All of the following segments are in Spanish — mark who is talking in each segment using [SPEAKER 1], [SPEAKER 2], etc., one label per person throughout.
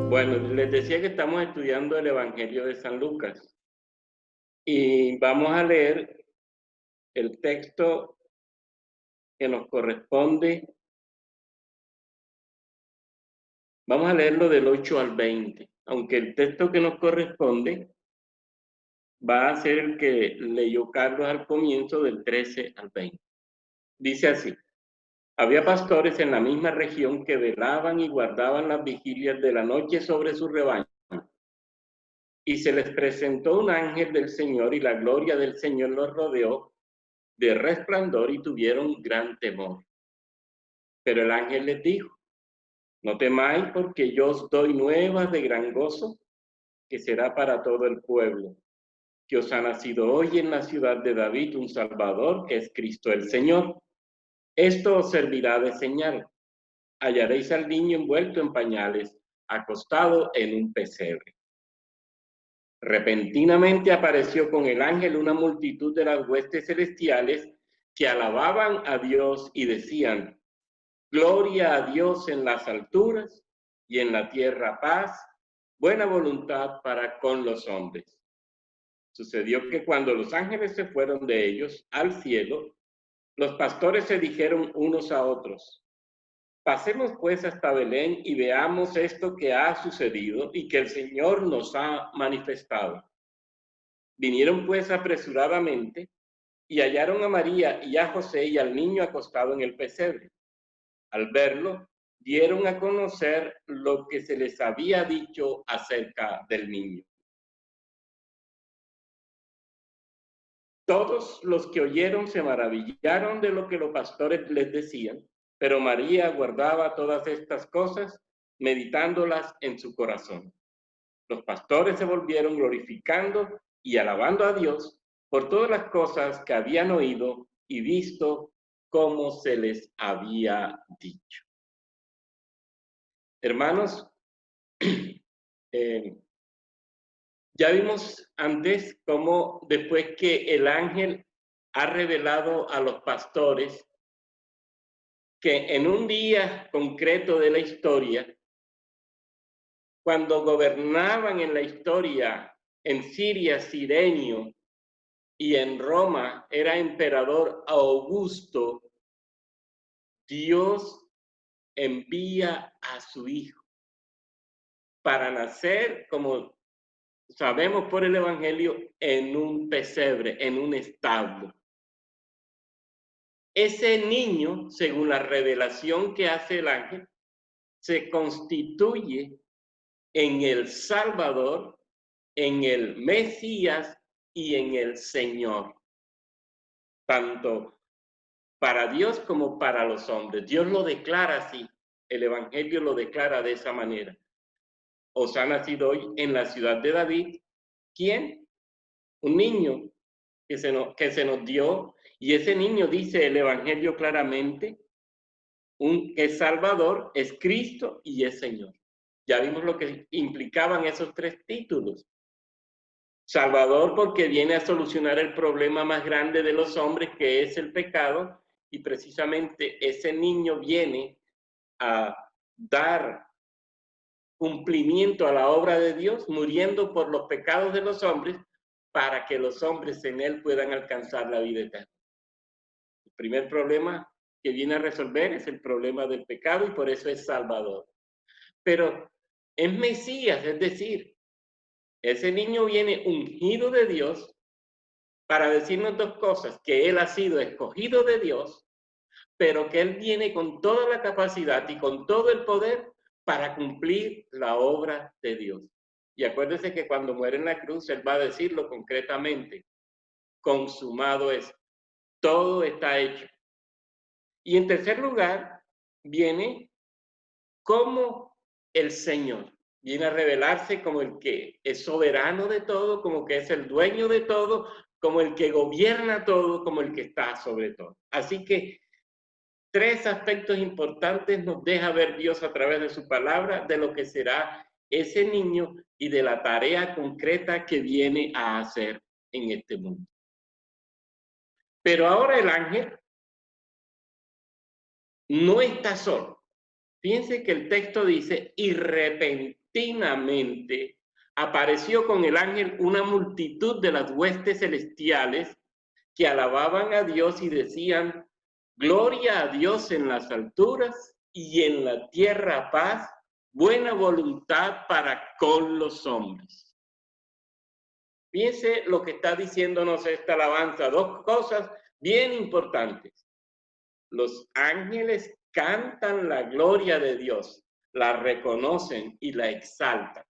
[SPEAKER 1] Bueno, les decía que estamos estudiando el Evangelio de San Lucas y vamos a leer el texto que nos corresponde. Vamos a leerlo del 8 al 20, aunque el texto que nos corresponde va a ser el que leyó Carlos al comienzo, del 13 al 20. Dice así: había pastores en la misma región que velaban y guardaban las vigilias de la noche sobre su rebaño. Y se les presentó un ángel del Señor, y la gloria del Señor los rodeó de resplandor, y tuvieron gran temor. Pero el ángel les dijo: no temáis, porque yo os doy nuevas de gran gozo, que será para todo el pueblo, que os ha nacido hoy en la ciudad de David un Salvador, que es Cristo el Señor. Esto os servirá de señal: hallaréis al niño envuelto en pañales, acostado en un pesebre. Repentinamente apareció con el ángel una multitud de las huestes celestiales que alababan a Dios y decían: gloria a Dios en las alturas, y en la tierra paz, buena voluntad para con los hombres. Sucedió que cuando los ángeles se fueron de ellos al cielo, los pastores se dijeron unos a otros: pasemos pues hasta Belén y veamos esto que ha sucedido y que el Señor nos ha manifestado. Vinieron pues apresuradamente y hallaron a María y a José y al niño acostado en el pesebre. Al verlo, dieron a conocer lo que se les había dicho acerca del niño. Todos los que oyeron se maravillaron de lo que los pastores les decían, pero María guardaba todas estas cosas, meditándolas en su corazón. Los pastores se volvieron glorificando y alabando a Dios por todas las cosas que habían oído y visto como se les había dicho. Hermanos, ya vimos antes cómo después que el ángel ha revelado a los pastores que en un día concreto de la historia, cuando gobernaban en la historia en Siria Cirenio y en Roma era emperador Augusto, Dios envía a su hijo para nacer, como sabemos por el Evangelio, en un pesebre, en un establo. Ese niño, según la revelación que hace el ángel, se constituye en el Salvador, en el Mesías y en el Señor, tanto para Dios como para los hombres. Dios lo declara así, el Evangelio lo declara de esa manera. Os ha nacido hoy en la ciudad de David, ¿quién? Un niño que se nos dio, y ese niño, dice el Evangelio claramente, es Salvador, es Cristo y es Señor. Ya vimos lo que implicaban esos tres títulos. Salvador, porque viene a solucionar el problema más grande de los hombres, que es el pecado, y precisamente ese niño viene a dar cumplimiento a la obra de Dios, muriendo por los pecados de los hombres, para que los hombres en él puedan alcanzar la vida eterna. El primer problema que viene a resolver es el problema del pecado, y por eso es Salvador. Pero es Mesías, es decir, ese niño viene ungido de Dios para decirnos dos cosas: que él ha sido escogido de Dios, pero que él viene con toda la capacidad y con todo el poder para cumplir la obra de Dios. Y acuérdese que cuando muere en la cruz, él va a decirlo concretamente: consumado es, todo está hecho. Y en tercer lugar, viene como el Señor. Viene a revelarse como el que es soberano de todo, como que es el dueño de todo, como el que gobierna todo, como el que está sobre todo. Así que tres aspectos importantes nos deja ver Dios a través de su palabra, de lo que será ese niño y de la tarea concreta que viene a hacer en este mundo. Pero ahora el ángel no está solo. Fíjense que el texto dice, y repentinamente apareció con el ángel una multitud de las huestes celestiales que alababan a Dios y decían, gloria a Dios en las alturas y en la tierra paz, buena voluntad para con los hombres. Fíjense lo que está diciéndonos esta alabanza, dos cosas bien importantes. Los ángeles cantan la gloria de Dios, la reconocen y la exaltan.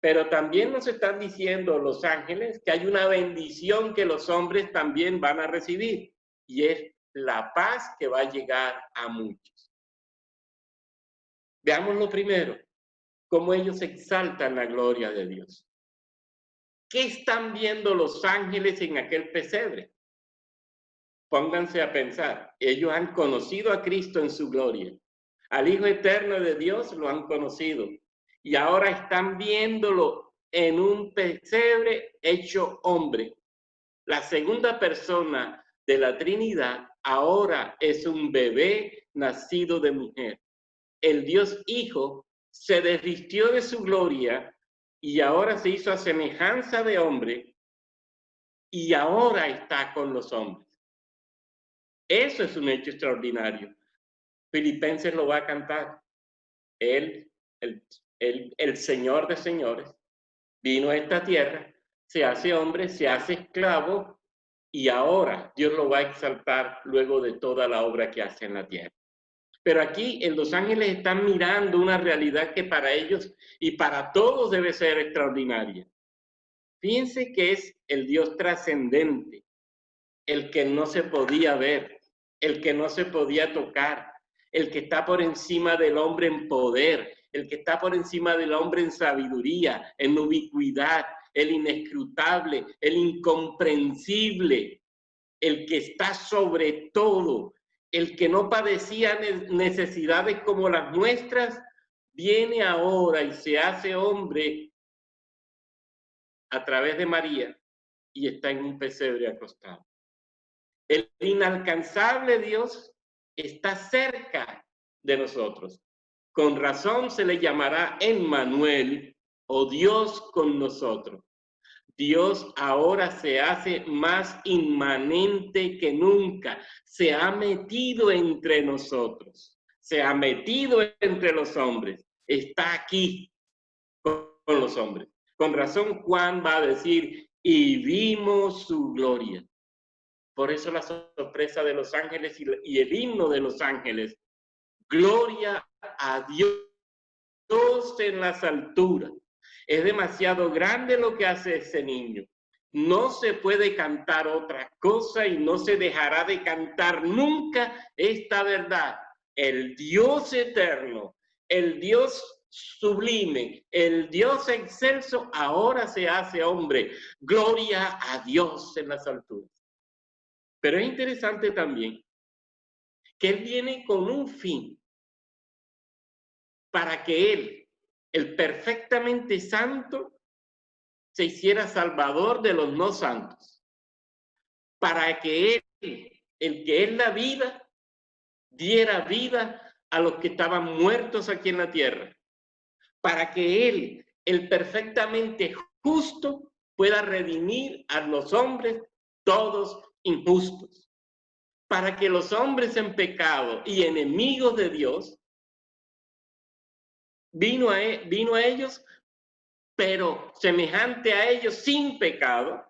[SPEAKER 1] Pero también nos están diciendo los ángeles que hay una bendición que los hombres también van a recibir, y es la paz que va a llegar a muchos. Veamos lo primero, cómo ellos exaltan la gloria de Dios. ¿Qué están viendo los ángeles en aquel pesebre? Pónganse a pensar, ellos han conocido a Cristo en su gloria, al Hijo Eterno de Dios lo han conocido, y ahora están viéndolo en un pesebre hecho hombre. La segunda persona de la Trinidad ahora es un bebé nacido de mujer. El Dios Hijo se desvistió de su gloria y ahora se hizo a semejanza de hombre y ahora está con los hombres. Eso es un hecho extraordinario. Filipenses lo va a cantar. Él, el Señor de señores, vino a esta tierra, se hace hombre, se hace esclavo y ahora Dios lo va a exaltar luego de toda la obra que hace en la tierra. Pero aquí en Los Ángeles están mirando una realidad que para ellos y para todos debe ser extraordinaria. Fíjense que es el Dios trascendente, el que no se podía ver, el que no se podía tocar, el que está por encima del hombre en poder, el que está por encima del hombre en sabiduría, en ubicuidad, el inescrutable, el incomprensible, el que está sobre todo, el que no padecía necesidades como las nuestras, viene ahora y se hace hombre a través de María y está en un pesebre acostado. El inalcanzable Dios está cerca de nosotros. Con razón se le llamará Emmanuel o Dios con nosotros. Dios ahora se hace más inmanente que nunca. Se ha metido entre nosotros. Se ha metido entre los hombres. Está aquí con los hombres. Con razón Juan va a decir, y vimos su gloria. Por eso la sorpresa de los ángeles y el himno de los ángeles. Gloria a Dios en las alturas. Es demasiado grande lo que hace ese niño. No se puede cantar otra cosa y no se dejará de cantar nunca esta verdad. El Dios eterno, el Dios sublime, el Dios excelso, ahora se hace hombre. Gloria a Dios en las alturas. Pero es interesante también que Él viene con un fin para que Él, el perfectamente santo, se hiciera salvador de los no santos. Para que Él, el que es la vida, diera vida a los que estaban muertos aquí en la tierra. Para que Él, el perfectamente justo, pueda redimir a los hombres todos injustos. Para que los hombres en pecado y enemigos de Dios vino a ellos, pero semejante a ellos sin pecado,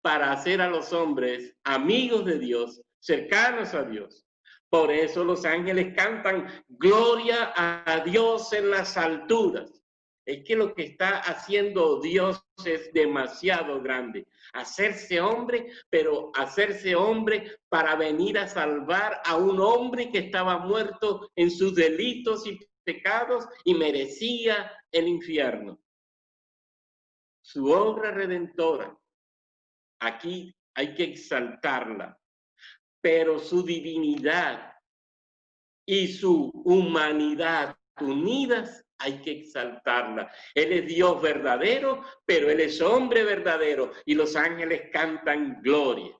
[SPEAKER 1] para hacer a los hombres amigos de Dios, cercanos a Dios. Por eso los ángeles cantan gloria a Dios en las alturas. Es que lo que está haciendo Dios es demasiado grande. Hacerse hombre, pero hacerse hombre para venir a salvar a un hombre que estaba muerto en sus delitos y pecados y merecía el infierno. Su obra redentora, aquí hay que exaltarla, pero su divinidad y su humanidad unidas hay que exaltarla. Él es Dios verdadero, pero Él es hombre verdadero y los ángeles cantan gloria.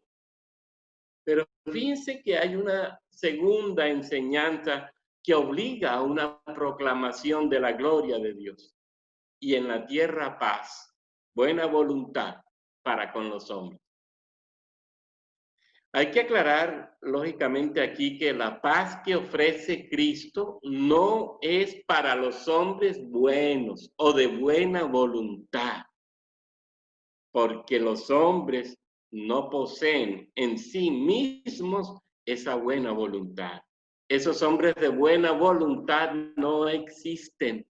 [SPEAKER 1] Pero fíjense que hay una segunda enseñanza que obliga a una proclamación de la gloria de Dios. Y en la tierra paz, buena voluntad para con los hombres. Hay que aclarar, lógicamente, aquí que la paz que ofrece Cristo no es para los hombres buenos o de buena voluntad, porque los hombres no poseen en sí mismos esa buena voluntad. Esos hombres de buena voluntad no existen.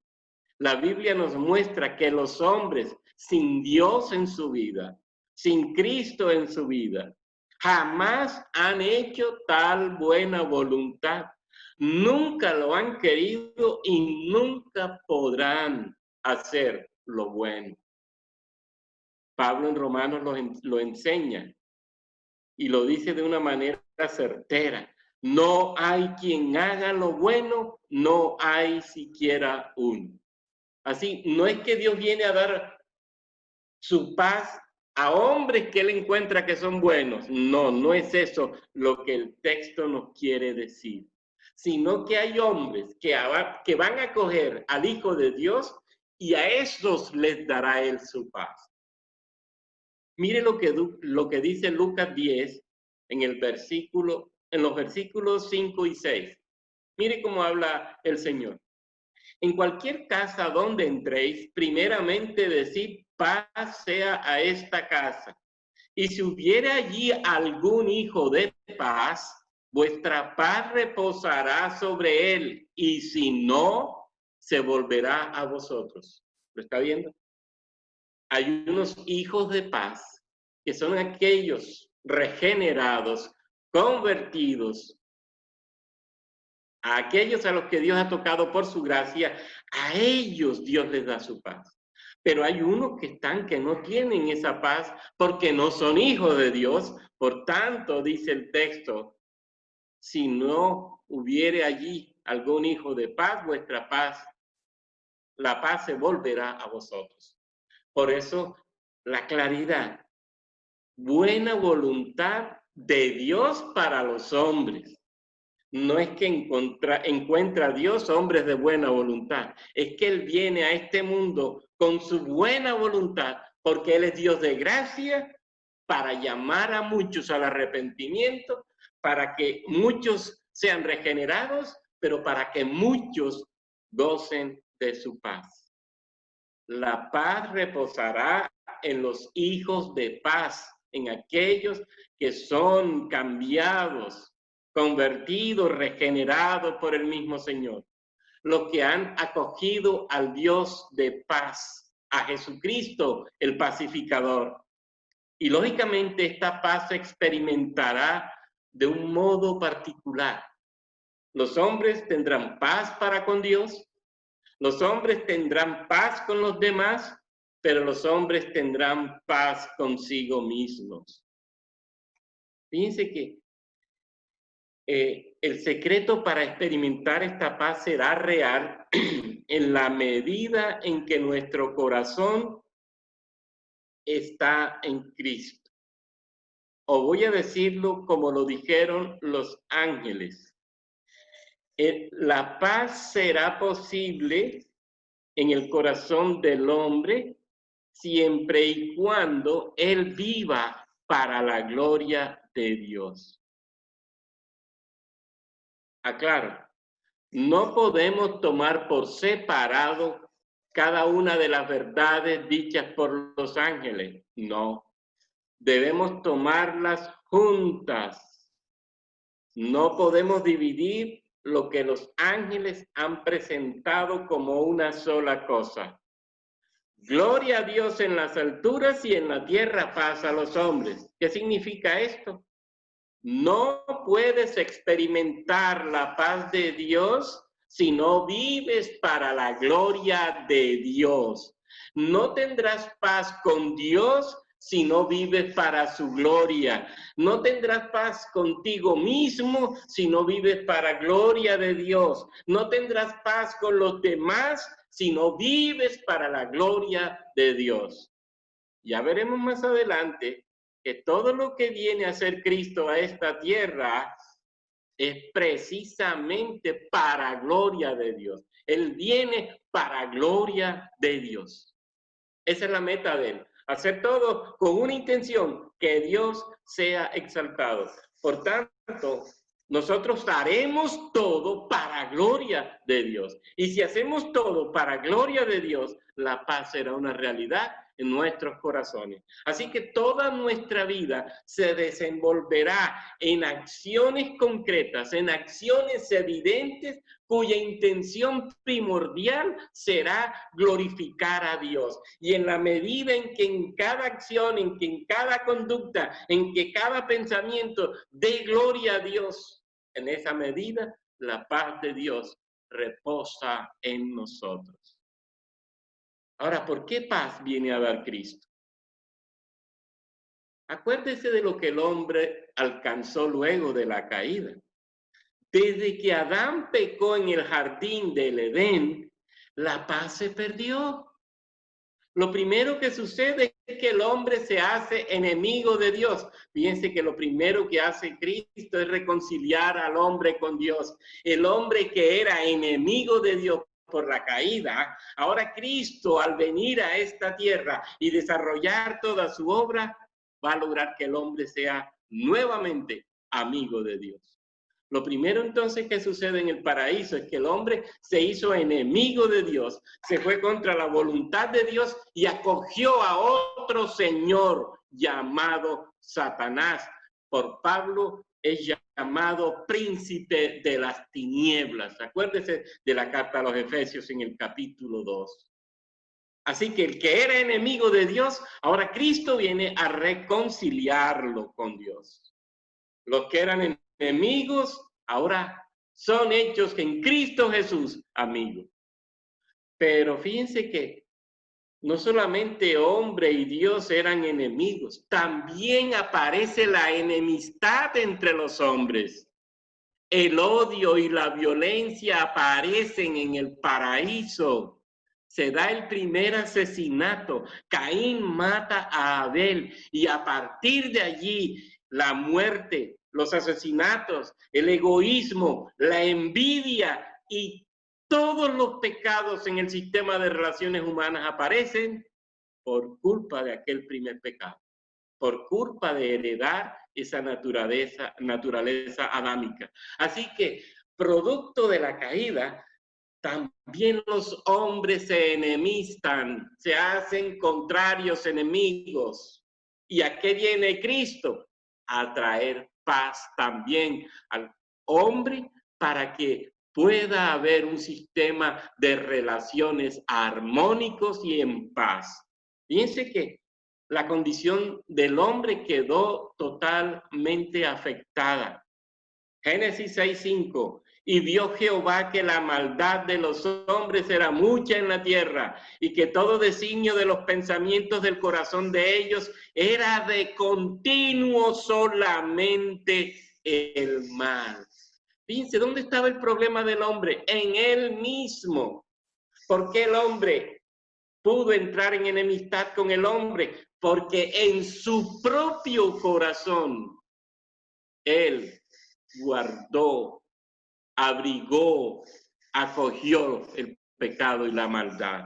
[SPEAKER 1] La Biblia nos muestra que los hombres sin Dios en su vida, sin Cristo en su vida, jamás han hecho tal buena voluntad. Nunca lo han querido y nunca podrán hacer lo bueno. Pablo en Romanos lo enseña y lo dice de una manera certera. No hay quien haga lo bueno, no hay siquiera uno. Así, no es que Dios viene a dar su paz a hombres que él encuentra que son buenos. No, no es eso lo que el texto nos quiere decir. Sino que hay hombres que van a coger al Hijo de Dios y a esos les dará él su paz. Mire lo que dice Lucas 10 en los versículos 5 y 6. Mire cómo habla el Señor. En cualquier casa donde entréis, primeramente decid paz sea a esta casa. Y si hubiera allí algún hijo de paz, vuestra paz reposará sobre él, y si no, se volverá a vosotros. ¿Lo está viendo? Hay unos hijos de paz que son aquellos regenerados, convertidos, a aquellos a los que Dios ha tocado por su gracia, a ellos Dios les da su paz. Pero hay unos que no tienen esa paz porque no son hijos de Dios. Por tanto, dice el texto, si no hubiere allí algún hijo de paz, vuestra paz, la paz se volverá a vosotros. Por eso, la claridad, buena voluntad de Dios para los hombres. No es que encuentra a Dios hombres de buena voluntad, es que Él viene a este mundo con su buena voluntad, porque Él es Dios de gracia, para llamar a muchos al arrepentimiento, para que muchos sean regenerados, pero para que muchos gocen de su paz. La paz reposará en los hijos de paz, en aquellos que son cambiados, convertidos, regenerados por el mismo Señor. Los que han acogido al Dios de paz, a Jesucristo, el pacificador. Y lógicamente esta paz se experimentará de un modo particular. Los hombres tendrán paz para con Dios, los hombres tendrán paz con los demás, pero los hombres tendrán paz consigo mismos. Fíjense que el secreto para experimentar esta paz será real en la medida en que nuestro corazón está en Cristo. O voy a decirlo como lo dijeron los ángeles. La paz será posible en el corazón del hombre siempre y cuando él viva para la gloria de Dios. Aclaro, no podemos tomar por separado cada una de las verdades dichas por los ángeles. No, debemos tomarlas juntas. No podemos dividir lo que los ángeles han presentado como una sola cosa. Gloria a Dios en las alturas y en la tierra paz a los hombres. ¿Qué significa esto? No puedes experimentar la paz de Dios si no vives para la gloria de Dios. No tendrás paz con Dios si no vives para su gloria. No tendrás paz contigo mismo si no vives para gloria de Dios. No tendrás paz con los demás si no vives para la gloria de Dios. Ya veremos más adelante que todo lo que viene a ser Cristo a esta tierra es precisamente para gloria de Dios. Él viene para gloria de Dios. Esa es la meta de él. Hacer todo con una intención, que Dios sea exaltado. Por tanto, nosotros haremos todo para gloria de Dios. Y si hacemos todo para gloria de Dios, la paz será una realidad en nuestros corazones. Así que toda nuestra vida se desenvolverá en acciones concretas, en acciones evidentes, cuya intención primordial será glorificar a Dios. Y en la medida en que en cada acción, en que en cada conducta, en que cada pensamiento dé gloria a Dios, en esa medida la paz de Dios reposa en nosotros. Ahora, ¿por qué paz viene a dar Cristo? Acuérdese de lo que el hombre alcanzó luego de la caída. Desde que Adán pecó en el jardín del Edén, la paz se perdió. Lo primero que sucede es que el hombre se hace enemigo de Dios. Fíjense que lo primero que hace Cristo es reconciliar al hombre con Dios. El hombre que era enemigo de Dios por la caída, ahora Cristo al venir a esta tierra y desarrollar toda su obra, va a lograr que el hombre sea nuevamente amigo de Dios. Lo primero entonces que sucede en el paraíso es que el hombre se hizo enemigo de Dios, se fue contra la voluntad de Dios y acogió a otro señor llamado Satanás. Por Pablo es llamado príncipe de las tinieblas. Acuérdese de la carta a los Efesios en el capítulo 2. Así que el que era enemigo de Dios, ahora Cristo viene a reconciliarlo con Dios. Los que eran enemigos ahora son hechos en Cristo Jesús amigos. Pero fíjense que no solamente hombre y Dios eran enemigos, también aparece la enemistad entre los hombres. El odio y la violencia aparecen en el paraíso. Se da el primer asesinato. Caín mata a Abel y a partir de allí la muerte, los asesinatos, el egoísmo, la envidia y todos los pecados en el sistema de relaciones humanas aparecen por culpa de aquel primer pecado, por culpa de heredar esa naturaleza adámica. Así que, producto de la caída, también los hombres se enemistan, se hacen contrarios enemigos. ¿Y a qué viene Cristo? A traer paz también al hombre para que pueda haber un sistema de relaciones armónicos y en paz. Fíjense que la condición del hombre quedó totalmente afectada. Génesis 6:5. Y vio Jehová que la maldad de los hombres era mucha en la tierra y que todo designio de los pensamientos del corazón de ellos era de continuo solamente el mal. Fíjense, ¿dónde estaba el problema del hombre? En él mismo. ¿Por qué el hombre pudo entrar en enemistad con el hombre? Porque en su propio corazón él guardó, abrigó, acogió el pecado y la maldad.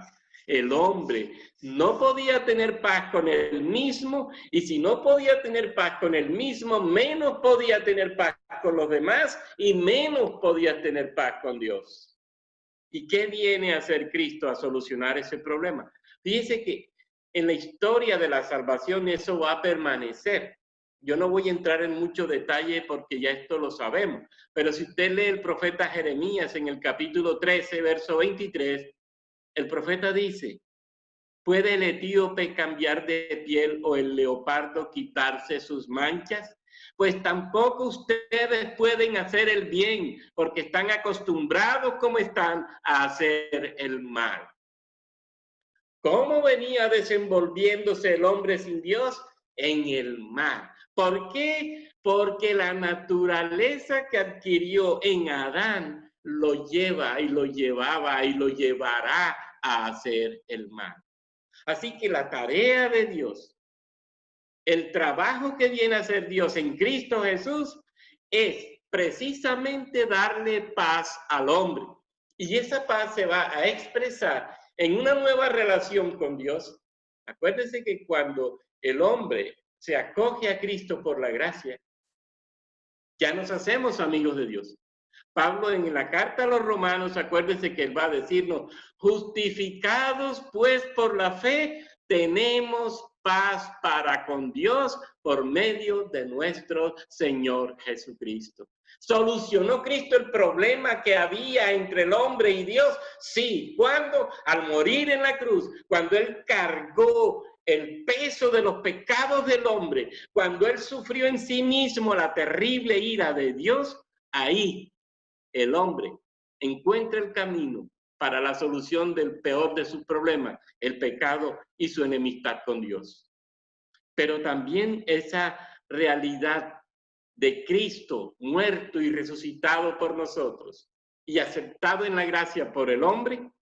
[SPEAKER 1] El hombre no podía tener paz con él mismo y si no podía tener paz con él mismo, menos podía tener paz con los demás y menos podía tener paz con Dios. ¿Y qué viene a hacer Cristo a solucionar ese problema? Fíjese que en la historia de la salvación eso va a permanecer. Yo no voy a entrar en mucho detalle porque ya esto lo sabemos, pero si usted lee el profeta Jeremías en el capítulo 13, verso 23, el profeta dice, ¿puede el etíope cambiar de piel o el leopardo quitarse sus manchas? Pues tampoco ustedes pueden hacer el bien, porque están acostumbrados como están a hacer el mal. ¿Cómo venía desenvolviéndose el hombre sin Dios? En el mal. ¿Por qué? Porque la naturaleza que adquirió en Adán lo lleva y lo llevaba y lo llevará a hacer el mal. Así que la tarea de Dios el trabajo que viene a hacer Dios en Cristo Jesús es precisamente darle paz al hombre. Y esa paz se va a expresar en una nueva relación con Dios. Acuérdense que cuando el hombre se acoge a Cristo por la gracia, ya nos hacemos amigos de Dios. Pablo en la carta a los romanos, acuérdense que él va a decirnos, justificados pues por la fe, tenemos paz para con Dios por medio de nuestro Señor Jesucristo. ¿Solucionó Cristo el problema que había entre el hombre y Dios? Sí. ¿Cuándo? Al morir en la cruz, cuando Él cargó el peso de los pecados del hombre, cuando Él sufrió en sí mismo la terrible ira de Dios, ahí el hombre encuentra el camino para la solución del peor de sus problemas, el pecado y su enemistad con Dios. Pero también esa realidad de Cristo muerto y resucitado por nosotros y aceptado en la gracia por el hombre,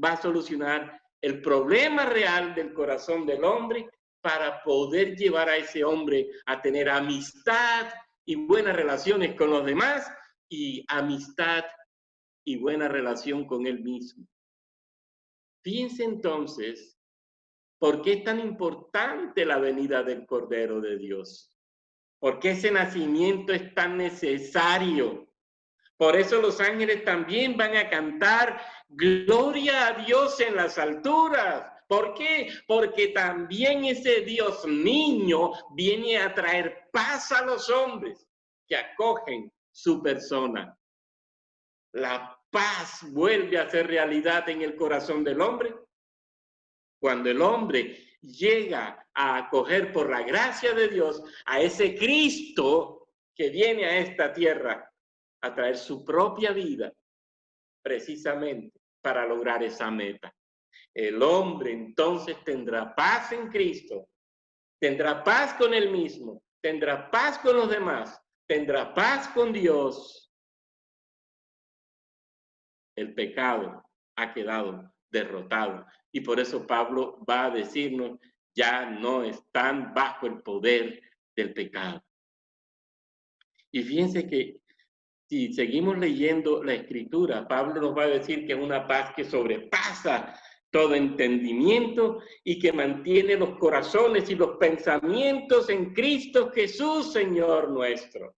[SPEAKER 1] va a solucionar el problema real del corazón del hombre para poder llevar a ese hombre a tener amistad y buenas relaciones con los demás y amistad y buena relación con él mismo. Fíjense entonces, ¿por qué es tan importante la venida del Cordero de Dios? ¿Por qué ese nacimiento es tan necesario? Por eso los ángeles también van a cantar gloria a Dios en las alturas. ¿Por qué? Porque también ese Dios niño viene a traer paz a los hombres que acogen su persona. La paz vuelve a ser realidad en el corazón del hombre cuando el hombre llega a acoger por la gracia de Dios a ese Cristo que viene a esta tierra a traer su propia vida precisamente para lograr esa meta. El hombre entonces tendrá paz en Cristo, tendrá paz con él mismo, tendrá paz con los demás, tendrá paz con Dios. El pecado ha quedado derrotado y por eso Pablo va a decirnos, ya no están bajo el poder del pecado. Y fíjense que si seguimos leyendo la Escritura, Pablo nos va a decir que es una paz que sobrepasa todo entendimiento y que mantiene los corazones y los pensamientos en Cristo Jesús, Señor nuestro.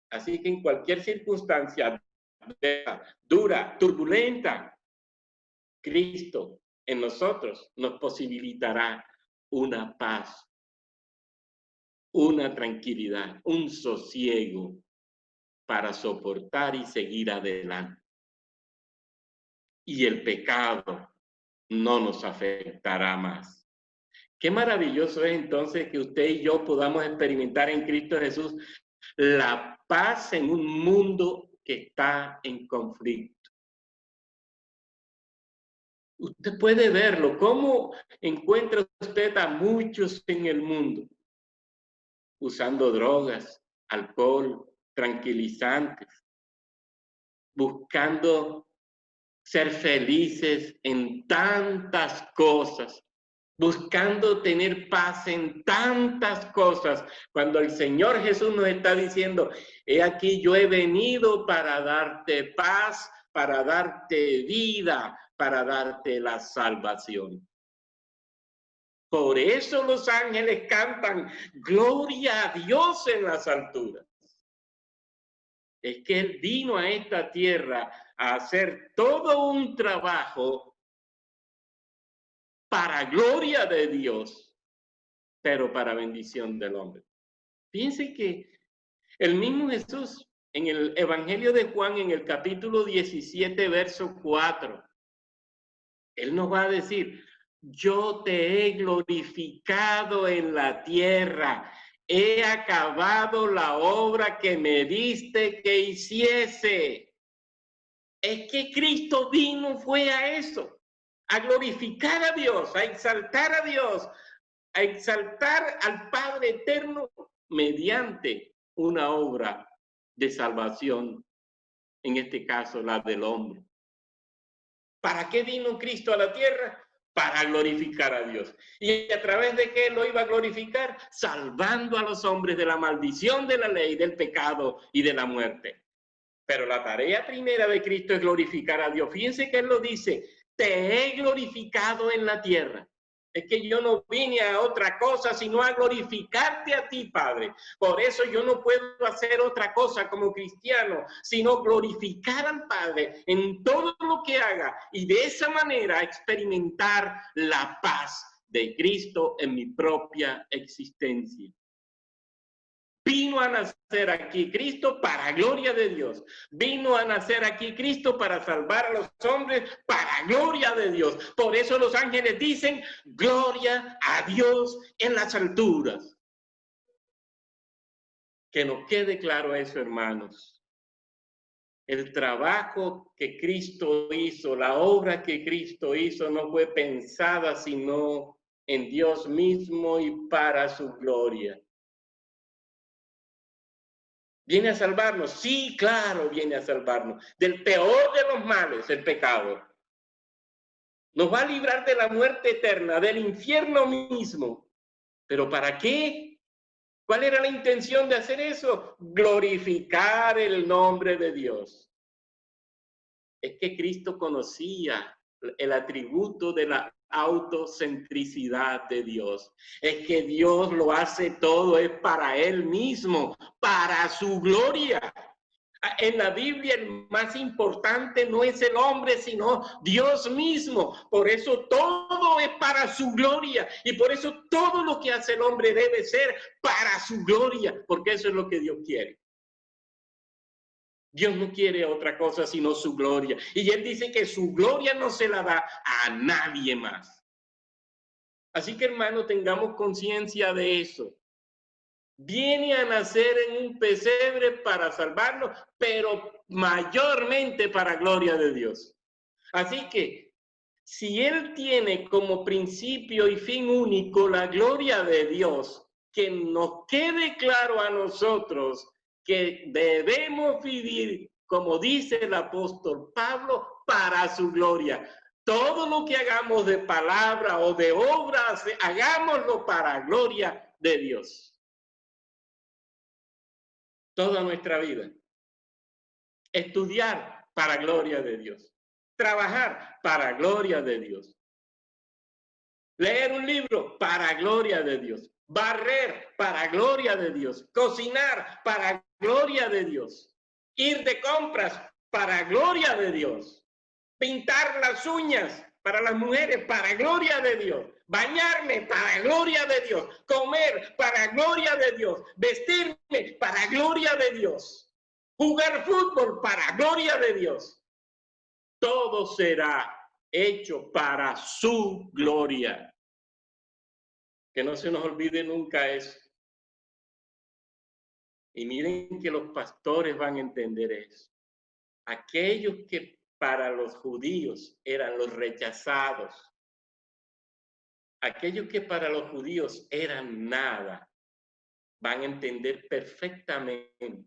[SPEAKER 1] Así que en cualquier circunstancia dura, turbulenta, Cristo en nosotros nos posibilitará una paz, una tranquilidad, un sosiego para soportar y seguir adelante. Y el pecado no nos afectará más. Qué maravilloso es entonces que usted y yo podamos experimentar en Cristo Jesús la paz en un mundo que está en conflicto. Usted puede verlo, cómo encuentra usted a muchos en el mundo usando drogas, alcohol, tranquilizantes, buscando ser felices en tantas cosas, buscando tener paz en tantas cosas, cuando el Señor Jesús nos está diciendo, he aquí yo he venido para darte paz, para darte vida, para darte la salvación. Por eso los ángeles cantan gloria a Dios en las alturas. Es que Él vino a esta tierra a hacer todo un trabajo para gloria de Dios, pero para bendición del hombre. Fíjense que el mismo Jesús en el Evangelio de Juan, en el capítulo 17, verso 4, Él nos va a decir, yo te he glorificado en la tierra, he acabado la obra que me diste que hiciese. Es que Cristo vino, fue a eso, a glorificar a Dios, a exaltar a Dios, a exaltar al Padre Eterno mediante una obra de salvación, en este caso la del hombre. ¿Para qué vino Cristo a la tierra? para glorificar a Dios. ¿Y a través de qué lo iba a glorificar? Salvando a los hombres de la maldición de la ley, del pecado y de la muerte. Pero la tarea primera de Cristo es glorificar a Dios. Fíjense que Él lo dice, te he glorificado en la tierra. Es que yo no vine a otra cosa sino a glorificarte a ti, Padre. Por eso yo no puedo hacer otra cosa como cristiano, sino glorificar al Padre en todo lo que haga y de esa manera experimentar la paz de Cristo en mi propia existencia. Vino a nacer aquí Cristo para gloria de Dios. Vino a nacer aquí Cristo para salvar a los hombres para gloria de Dios. Por eso los ángeles dicen, gloria a Dios en las alturas. Que nos quede claro eso, hermanos. El trabajo que Cristo hizo, la obra que Cristo hizo no fue pensada sino en Dios mismo y para su gloria. ¿Viene a salvarnos? Sí, claro, viene a salvarnos. Del peor de los males, el pecado. Nos va a librar de la muerte eterna, del infierno mismo. ¿Pero para qué? ¿Cuál era la intención de hacer eso? Glorificar el nombre de Dios. Es que Cristo conocía el atributo de la autocentricidad de Dios. Es que Dios lo hace todo, es para Él mismo, para su gloria. En la Biblia el más importante no es el hombre, sino Dios mismo. Por eso todo es para su gloria. Y por eso todo lo que hace el hombre debe ser para su gloria, porque eso es lo que Dios quiere. Dios no quiere otra cosa sino su gloria. Y Él dice que su gloria no se la da a nadie más. Así que, hermano, tengamos conciencia de eso. Viene a nacer en un pesebre para salvarnos, pero mayormente para gloria de Dios. Así que, si Él tiene como principio y fin único la gloria de Dios, que nos quede claro a nosotros que debemos vivir, como dice el apóstol Pablo, para su gloria. Todo lo que hagamos de palabra o de obras, hagámoslo para gloria de Dios. Toda nuestra vida. Estudiar para gloria de Dios. Trabajar para gloria de Dios. Leer un libro para gloria de Dios. Barrer para gloria de Dios. Cocinar para gloria de Dios. Ir de compras para gloria de Dios. Pintar las uñas para las mujeres para gloria de Dios. Bañarme para gloria de Dios. Comer para gloria de Dios. Vestirme para gloria de Dios. Jugar fútbol para gloria de Dios. Todo será hecho para su gloria. Que no se nos olvide nunca eso. Y miren que los pastores van a entender eso. Aquellos que para los judíos eran los rechazados, aquellos que para los judíos eran nada, van a entender perfectamente.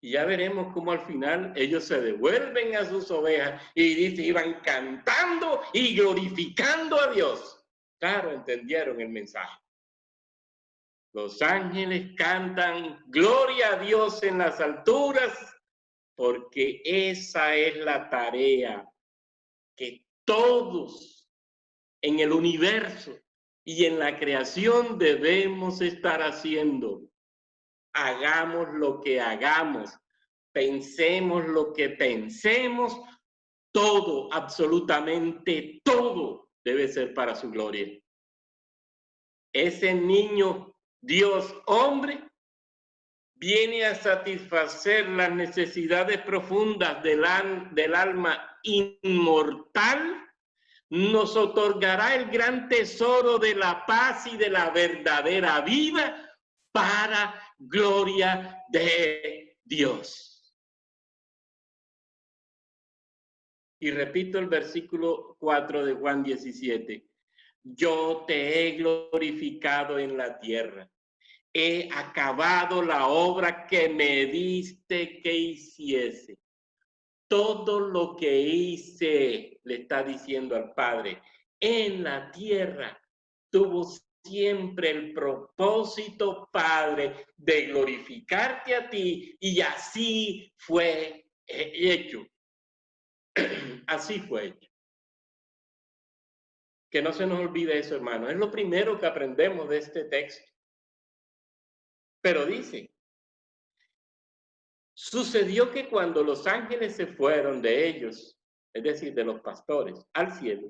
[SPEAKER 1] Y ya veremos cómo al final ellos se devuelven a sus ovejas y dice, iban cantando y glorificando a Dios. Claro, entendieron el mensaje. Los ángeles cantan gloria a Dios en las alturas, porque esa es la tarea que todos en el universo y en la creación debemos estar haciendo. Hagamos lo que hagamos, pensemos lo que pensemos, todo, absolutamente todo debe ser para su gloria. Ese niño, Dios hombre, viene a satisfacer las necesidades profundas del alma inmortal, nos otorgará el gran tesoro de la paz y de la verdadera vida para gloria de Dios. Y repito el versículo 4 de Juan 17. Yo te he glorificado en la tierra. He acabado la obra que me diste que hiciese. Todo lo que hice, le está diciendo al Padre, en la tierra tuvo siempre el propósito, Padre, de glorificarte a ti, y así fue hecho. Así fue hecho. Que no se nos olvide eso, hermano. Es lo primero que aprendemos de este texto. Pero dice, sucedió que cuando los ángeles se fueron de ellos, es decir, de los pastores, al cielo,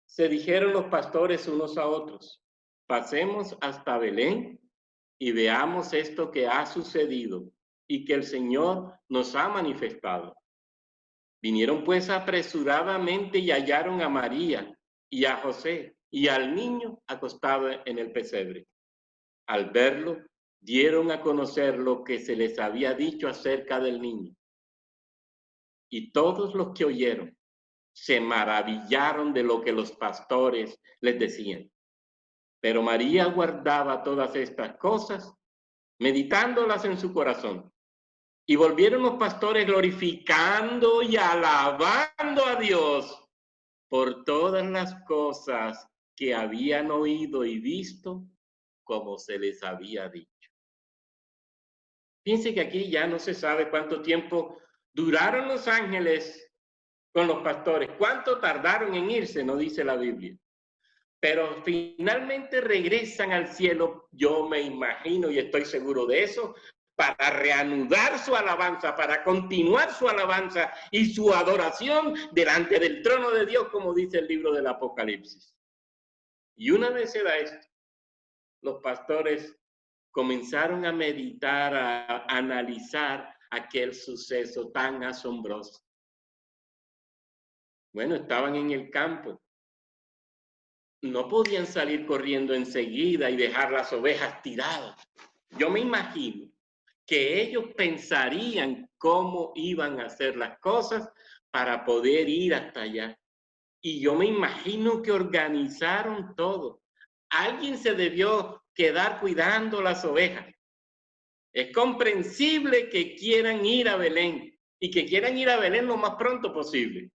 [SPEAKER 1] se dijeron los pastores unos a otros, pasemos hasta Belén y veamos esto que ha sucedido y que el Señor nos ha manifestado. Vinieron pues apresuradamente y hallaron a María y a José y al niño acostado en el pesebre. Al verlo, dieron a conocer lo que se les había dicho acerca del niño. Y todos los que oyeron se maravillaron de lo que los pastores les decían. Pero María guardaba todas estas cosas, meditándolas en su corazón. Y volvieron los pastores glorificando y alabando a Dios por todas las cosas que habían oído y visto, como se les había dicho. Fíjense que aquí ya no se sabe cuánto tiempo duraron los ángeles con los pastores. ¿Cuánto tardaron en irse? No dice la Biblia. Pero finalmente regresan al cielo, yo me imagino y estoy seguro de eso, para reanudar su alabanza, para continuar su alabanza y su adoración delante del trono de Dios, como dice el libro del Apocalipsis. Y una vez se da esto, los pastores comenzaron a meditar, a analizar aquel suceso tan asombroso. Bueno, estaban en el campo. No podían salir corriendo enseguida y dejar las ovejas tiradas. Yo me imagino que ellos pensarían cómo iban a hacer las cosas para poder ir hasta allá. Y yo me imagino que organizaron todo. Alguien se debió quedar cuidando las ovejas. Es comprensible que quieran ir a Belén y que quieran ir a Belén lo más pronto posible.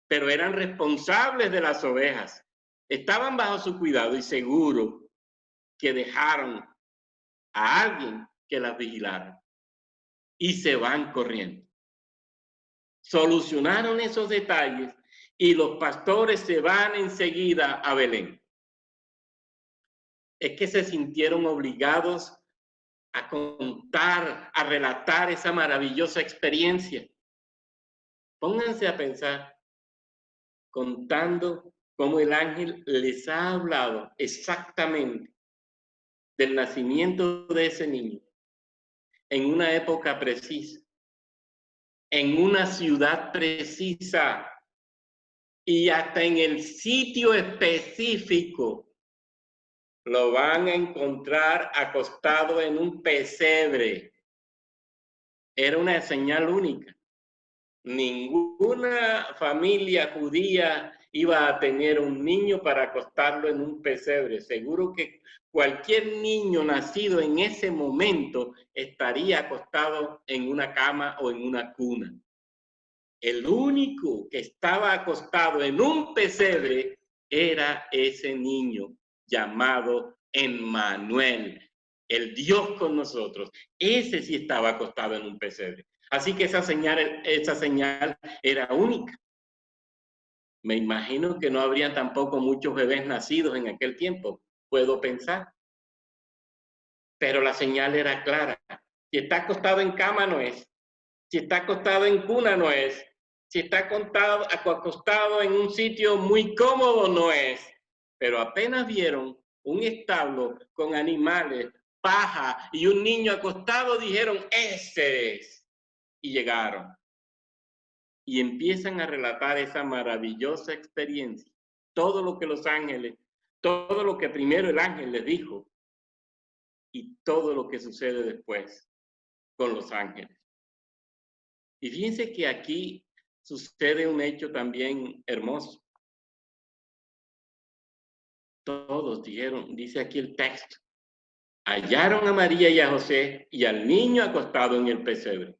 [SPEAKER 1] Pero eran responsables de las ovejas. Estaban bajo su cuidado y seguro que dejaron a alguien que las vigilara. Y se van corriendo. Solucionaron esos detalles y los pastores se van enseguida a Belén. Es que se sintieron obligados a contar, a relatar esa maravillosa experiencia. Pónganse a pensar, contando cómo el ángel les ha hablado exactamente del nacimiento de ese niño, en una época precisa, en una ciudad precisa y hasta en el sitio específico. Lo van a encontrar acostado en un pesebre. Era una señal única. Ninguna familia judía iba a tener un niño para acostarlo en un pesebre. Seguro que cualquier niño nacido en ese momento estaría acostado en una cama o en una cuna. El único que estaba acostado en un pesebre era ese niño llamado Emmanuel, el Dios con nosotros. Ese sí estaba acostado en un pesebre. Así que esa señal era única. Me imagino que no habría tampoco muchos bebés nacidos en aquel tiempo, puedo pensar. Pero la señal era clara. Si está acostado en cama, no es. Si está acostado en cuna, no es. Si está acostado en un sitio muy cómodo, no es. Pero apenas vieron un establo con animales, paja y un niño acostado, dijeron, ese es. Y llegaron. Y empiezan a relatar esa maravillosa experiencia. Todo lo que los ángeles, todo lo que primero el ángel les dijo y todo lo que sucede después con los ángeles. Y fíjense que aquí sucede un hecho también hermoso. Todos dijeron, dice aquí el texto, hallaron a María y a José y al niño acostado en el pesebre.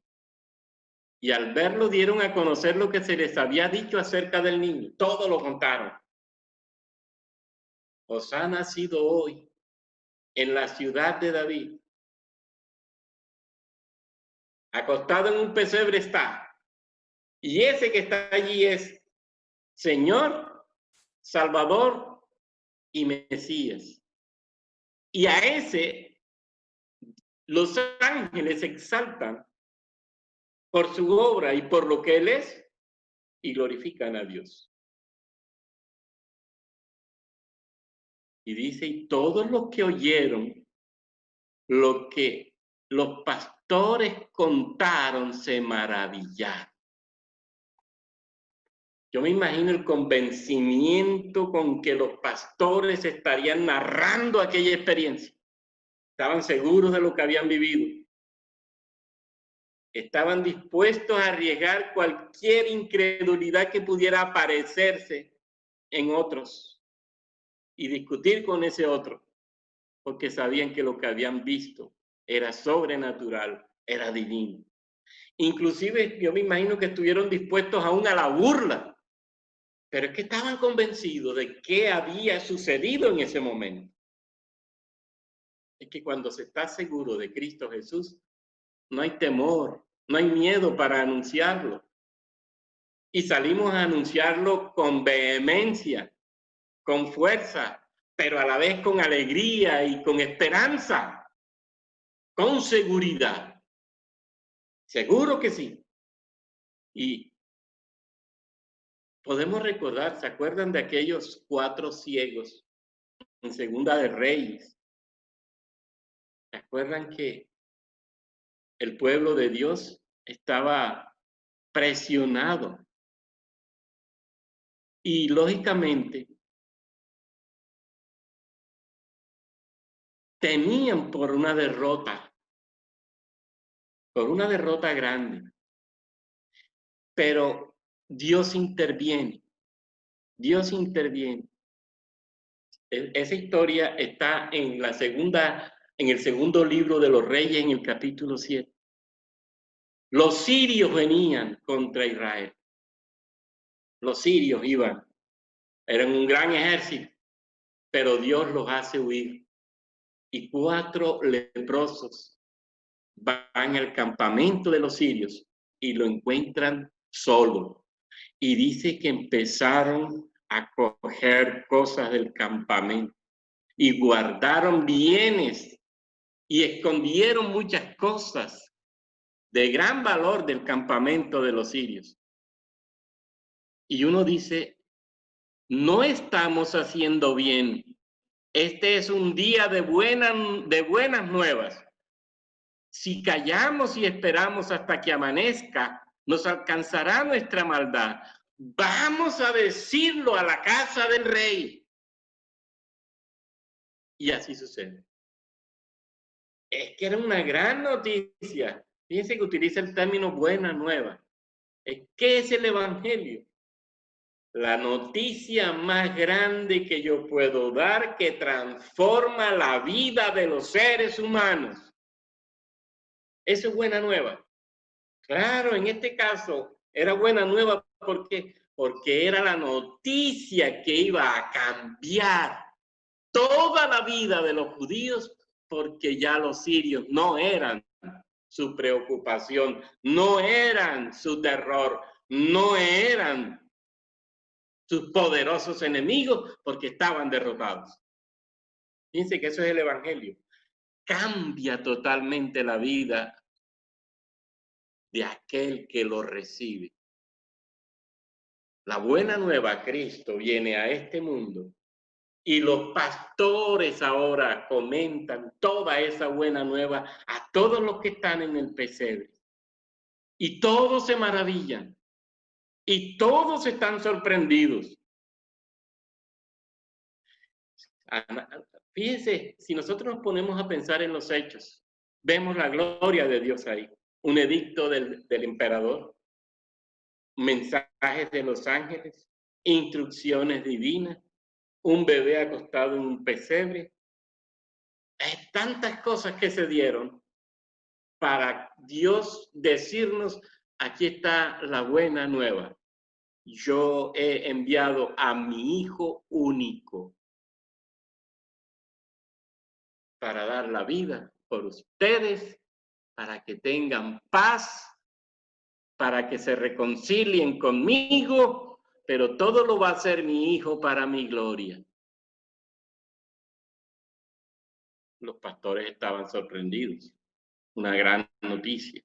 [SPEAKER 1] Y al verlo dieron a conocer lo que se les había dicho acerca del niño. Todo lo contaron. Os ha nacido hoy en la ciudad de David. Acostado en un pesebre está. Y ese que está allí es Señor, Salvador y Mesías. Y a ese los ángeles exaltan por su obra y por lo que Él es y glorifican a Dios. Y dice, y todos los que oyeron lo que los pastores contaron se maravillaron. Yo me imagino el convencimiento con que los pastores estarían narrando aquella experiencia. Estaban seguros de lo que habían vivido. Estaban dispuestos a arriesgar cualquier incredulidad que pudiera aparecerse en otros y discutir con ese otro, porque sabían que lo que habían visto era sobrenatural, era divino. Inclusive yo me imagino que estuvieron dispuestos aún a la burla, pero es que estaban convencidos de qué había sucedido en ese momento. Es que cuando se está seguro de Cristo Jesús, no hay temor, no hay miedo para anunciarlo. Y salimos a anunciarlo con vehemencia, con fuerza, pero a la vez con alegría y con esperanza, con seguridad. Seguro que sí. Y podemos recordar, ¿se acuerdan de aquellos 4 ciegos en Segunda de Reyes? ¿Se acuerdan que el pueblo de Dios estaba presionado? Y lógicamente temían por una derrota grande. Pero Dios interviene, Dios interviene. Esa historia está en el segundo libro de los Reyes, en el capítulo 7. Los sirios venían contra Israel. Los sirios iban, eran un gran ejército, pero Dios los hace huir. Y 4 leprosos van al campamento de los sirios y lo encuentran solo. Y dice que empezaron a coger cosas del campamento y guardaron bienes y escondieron muchas cosas de gran valor del campamento de los sirios. Y uno dice, no estamos haciendo bien. Este es un día de buenas nuevas. Si callamos y esperamos hasta que amanezca, nos alcanzará nuestra maldad. Vamos a decirlo a la casa del rey. Y así sucede. Es que era una gran noticia. Fíjense que utiliza el término buena nueva. ¿Qué es el evangelio? La noticia más grande que yo puedo dar que transforma la vida de los seres humanos. Eso es buena nueva. Claro, en este caso era buena nueva porque era la noticia que iba a cambiar toda la vida de los judíos, porque ya los sirios no eran su preocupación, no eran su terror, no eran sus poderosos enemigos, porque estaban derrotados. Fíjense que eso es el evangelio. Cambia totalmente la vida de aquel que lo recibe. La buena nueva, Cristo viene a este mundo y los pastores ahora comentan toda esa buena nueva a todos los que están en el pesebre. Y todos se maravillan y todos están sorprendidos. Fíjense, si nosotros nos ponemos a pensar en los hechos, vemos la gloria de Dios ahí. Un edicto del emperador, mensajes de los ángeles, instrucciones divinas, un bebé acostado en un pesebre. Hay tantas cosas que se dieron para Dios decirnos aquí está la buena nueva. Yo he enviado a mi Hijo único para dar la vida por ustedes, para que tengan paz, para que se reconcilien conmigo, pero todo lo va a hacer mi Hijo para mi gloria. Los pastores estaban sorprendidos. Una gran noticia.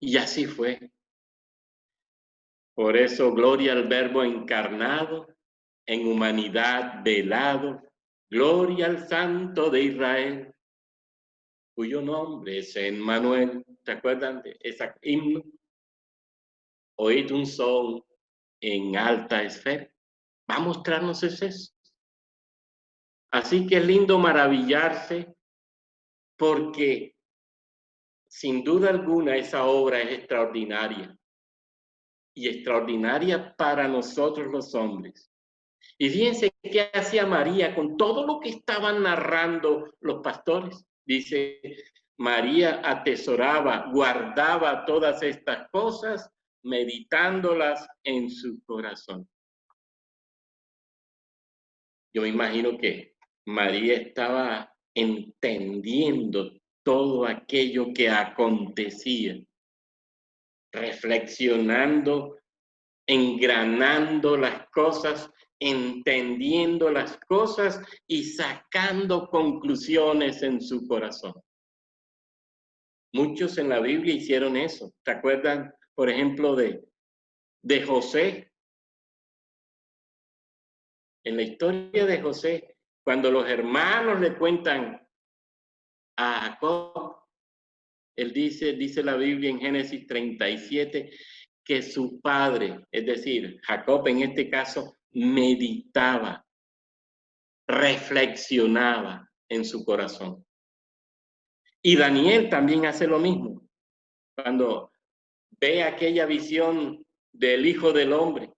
[SPEAKER 1] Y así fue. Por eso, gloria al Verbo encarnado, en humanidad velado, gloria al Santo de Israel, cuyo nombre es Emmanuel. ¿Se acuerdan de ese himno? Oíd un son en alta esfera. Va a mostrarnos eso. Así que es lindo maravillarse porque sin duda alguna esa obra es extraordinaria. Y extraordinaria para nosotros los hombres. Y fíjense qué hacía María con todo lo que estaban narrando los pastores. Dice, María atesoraba, guardaba todas estas cosas, meditándolas en su corazón. Yo me imagino que María estaba entendiendo todo aquello que acontecía, reflexionando, engranando las cosas, entendiendo las cosas y sacando conclusiones en su corazón. Muchos en la Biblia hicieron eso. ¿Se acuerdan, por ejemplo, de José? En la historia de José, cuando los hermanos le cuentan a Jacob, él dice la Biblia en Génesis 37, que su padre, es decir, Jacob en este caso, meditaba, reflexionaba en su corazón. Y Daniel también hace lo mismo. Cuando ve aquella visión del Hijo del Hombre,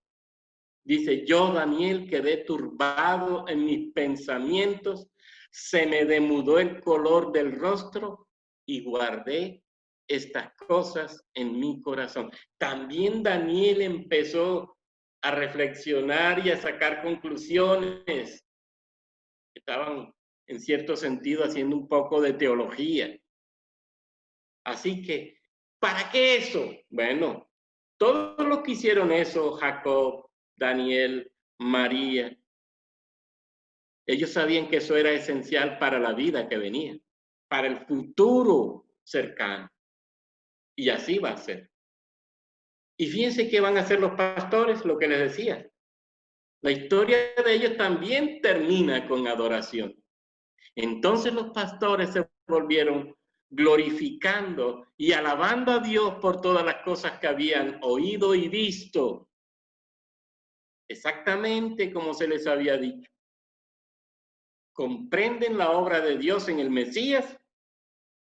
[SPEAKER 1] dice, yo Daniel quedé turbado en mis pensamientos, se me demudó el color del rostro y guardé estas cosas en mi corazón. También Daniel empezó a reflexionar y a sacar conclusiones. Estaban, en cierto sentido, haciendo un poco de teología. Así que, ¿para qué eso? Bueno, todos los que hicieron eso, Jacob, Daniel, María, ellos sabían que eso era esencial para la vida que venía, para el futuro cercano. Y así va a ser. Y fíjense qué van a hacer los pastores, lo que les decía. La historia de ellos también termina con adoración. Entonces los pastores se volvieron glorificando y alabando a Dios por todas las cosas que habían oído y visto, exactamente como se les había dicho. Comprenden la obra de Dios en el Mesías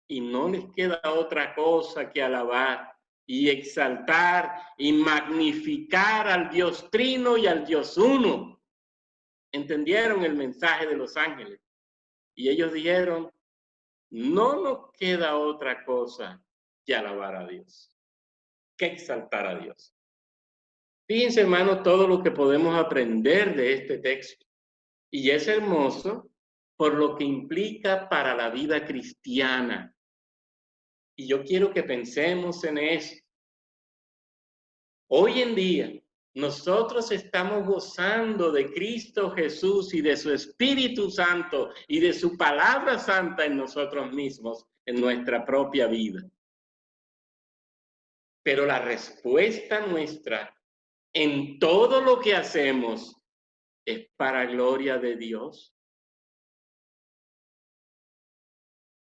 [SPEAKER 1] y no les queda otra cosa que alabar y exaltar y magnificar al Dios Trino y al Dios Uno. Entendieron el mensaje de los ángeles y ellos dijeron, no nos queda otra cosa que alabar a Dios, que exaltar a Dios. Fíjense, hermanos, todo lo que podemos aprender de este texto. Y es hermoso por lo que implica para la vida cristiana. Y yo quiero que pensemos en eso. Hoy en día, nosotros estamos gozando de Cristo Jesús y de su Espíritu Santo y de su palabra santa en nosotros mismos, en nuestra propia vida. Pero la respuesta nuestra en todo lo que hacemos es para gloria de Dios.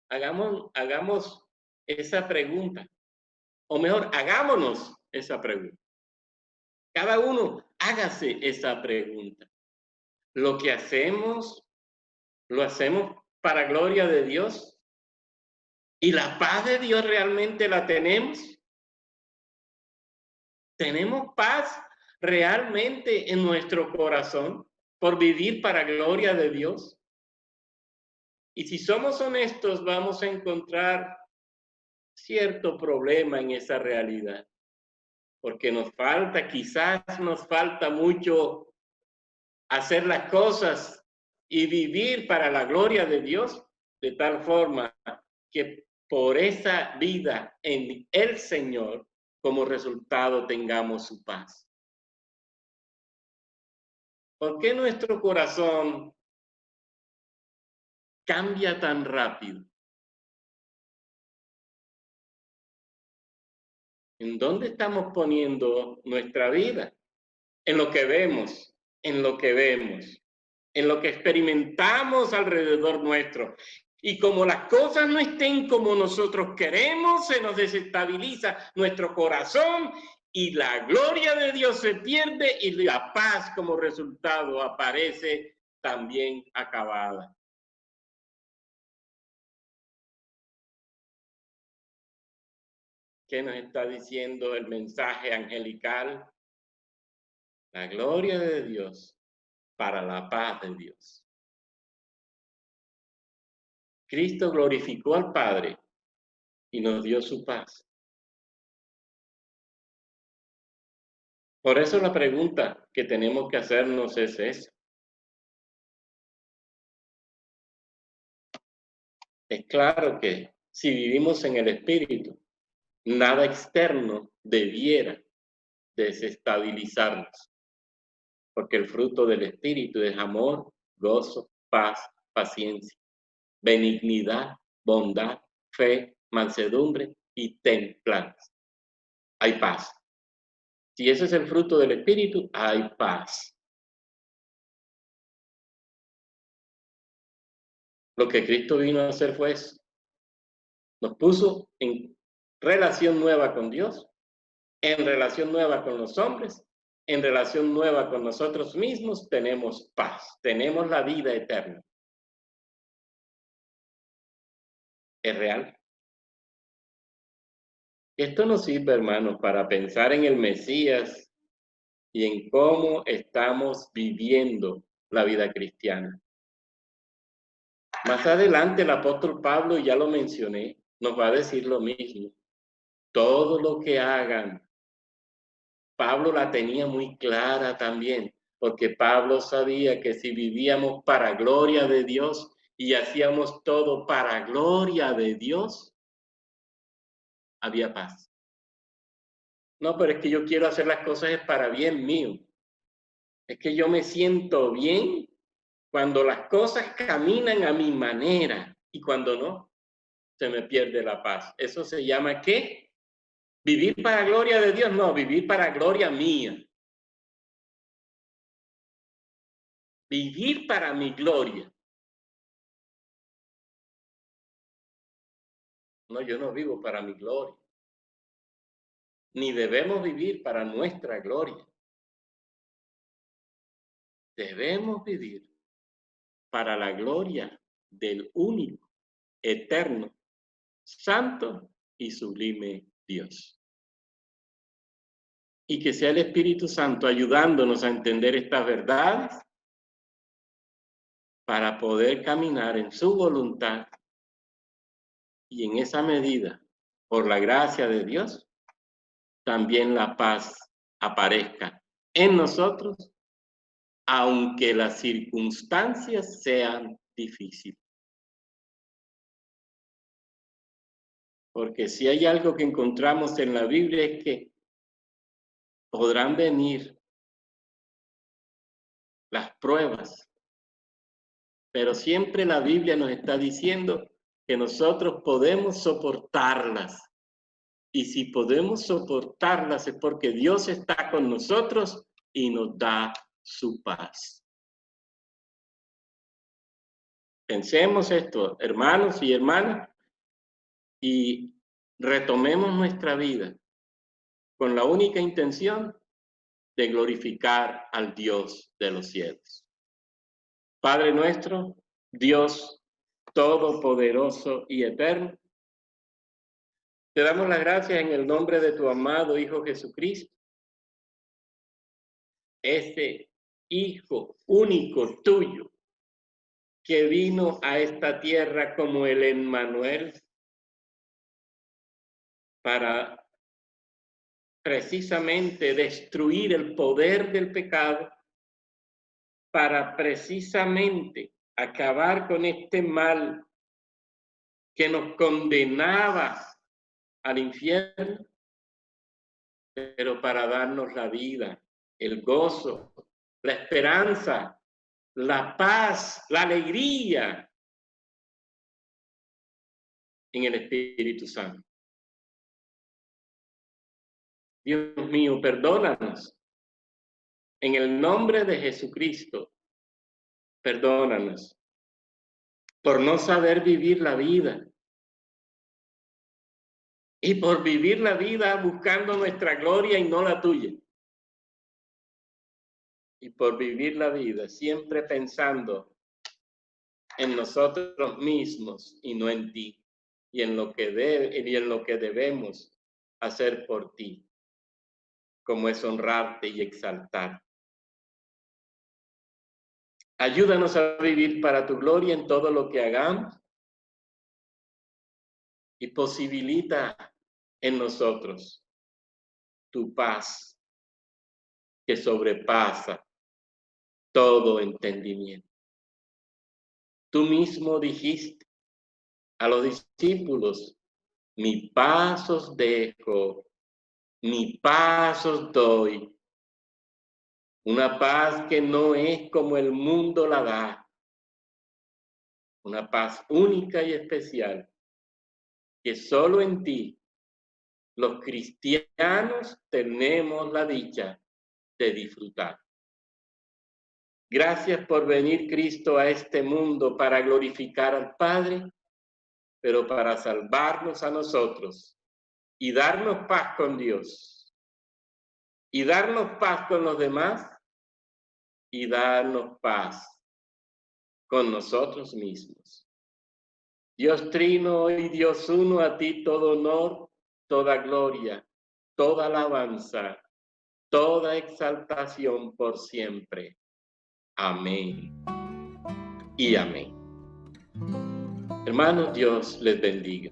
[SPEAKER 1] Hagamos esa pregunta, o mejor, hagámonos esa pregunta. Cada uno hágase esa pregunta. ¿Lo que hacemos, lo hacemos para gloria de Dios? ¿Y la paz de Dios realmente la tenemos? ¿Tenemos paz realmente en nuestro corazón por vivir para gloria de Dios? Y si somos honestos, vamos a encontrar cierto problema en esa realidad, porque quizás nos falta mucho hacer las cosas y vivir para la gloria de Dios, de tal forma que por esa vida en el Señor, como resultado tengamos su paz. ¿Por qué nuestro corazón cambia tan rápido? ¿En dónde estamos poniendo nuestra vida? En lo que vemos, en lo que vemos, en lo que experimentamos alrededor nuestro. Y como las cosas no estén como nosotros queremos, se nos desestabiliza nuestro corazón y la gloria de Dios se pierde y la paz como resultado aparece también acabada. ¿Qué nos está diciendo el mensaje angelical? La gloria de Dios para la paz de Dios. Cristo glorificó al Padre y nos dio su paz. Por eso la pregunta que tenemos que hacernos es esa. Es claro que si vivimos en el Espíritu, nada externo debiera desestabilizarnos, porque el fruto del Espíritu es amor, gozo, paz, paciencia, benignidad, bondad, fe, mansedumbre y templanza. Hay paz. Si ese es el fruto del Espíritu, hay paz. Lo que Cristo vino a hacer fue eso. Nos puso en relación nueva con Dios, en relación nueva con los hombres, en relación nueva con nosotros mismos, tenemos paz, tenemos la vida eterna. ¿Es real? Esto nos sirve, hermanos, para pensar en el Mesías y en cómo estamos viviendo la vida cristiana. Más adelante el apóstol Pablo, ya lo mencioné, nos va a decir lo mismo. Todo lo que hagan, Pablo la tenía muy clara también, porque Pablo sabía que si vivíamos para gloria de Dios y hacíamos todo para gloria de Dios, había paz. No, pero es que yo quiero hacer las cosas para bien mío. Es que yo me siento bien cuando las cosas caminan a mi manera y cuando no, se me pierde la paz. Eso se llama ¿qué? Vivir para gloria de Dios, no, vivir para gloria mía. Vivir para mi gloria. No, yo no vivo para mi gloria. Ni debemos vivir para nuestra gloria. Debemos vivir para la gloria del único, eterno, santo y sublime Dios. Y que sea el Espíritu Santo ayudándonos a entender estas verdades para poder caminar en su voluntad y en esa medida, por la gracia de Dios, también la paz aparezca en nosotros, aunque las circunstancias sean difíciles. Porque si hay algo que encontramos en la Biblia es que podrán venir las pruebas, pero siempre la Biblia nos está diciendo que nosotros podemos soportarlas. Y si podemos soportarlas es porque Dios está con nosotros y nos da su paz. Pensemos esto, hermanos y hermanas, y retomemos nuestra vida con la única intención de glorificar al Dios de los cielos. Padre nuestro, Dios todopoderoso y eterno, te damos las gracias en el nombre de tu amado Hijo Jesucristo, ese Hijo único tuyo, que vino a esta tierra como el Emmanuel, para precisamente destruir el poder del pecado, para precisamente acabar con este mal que nos condenaba al infierno, pero para darnos la vida, el gozo, la esperanza, la paz, la alegría en el Espíritu Santo. Dios mío, perdónanos. En el nombre de Jesucristo, perdónanos por no saber vivir la vida y por vivir la vida buscando nuestra gloria y no la tuya. Y por vivir la vida siempre pensando en nosotros mismos y no en ti, y en lo que debemos hacer por ti, como es honrarte y exaltar. Ayúdanos a vivir para tu gloria en todo lo que hagamos y posibilita en nosotros tu paz que sobrepasa todo entendimiento. Tú mismo dijiste a los discípulos: mi paz os dejo, mi paz os doy. Una paz que no es como el mundo la da. Una paz única y especial que solo en ti, los cristianos, tenemos la dicha de disfrutar. Gracias por venir, Cristo, a este mundo para glorificar al Padre, pero para salvarnos a nosotros y darnos paz con Dios, y darnos paz con los demás, y darnos paz con nosotros mismos. Dios Trino y Dios Uno, a ti todo honor, toda gloria, toda alabanza, toda exaltación por siempre. Amén y amén. Hermanos, Dios les bendiga.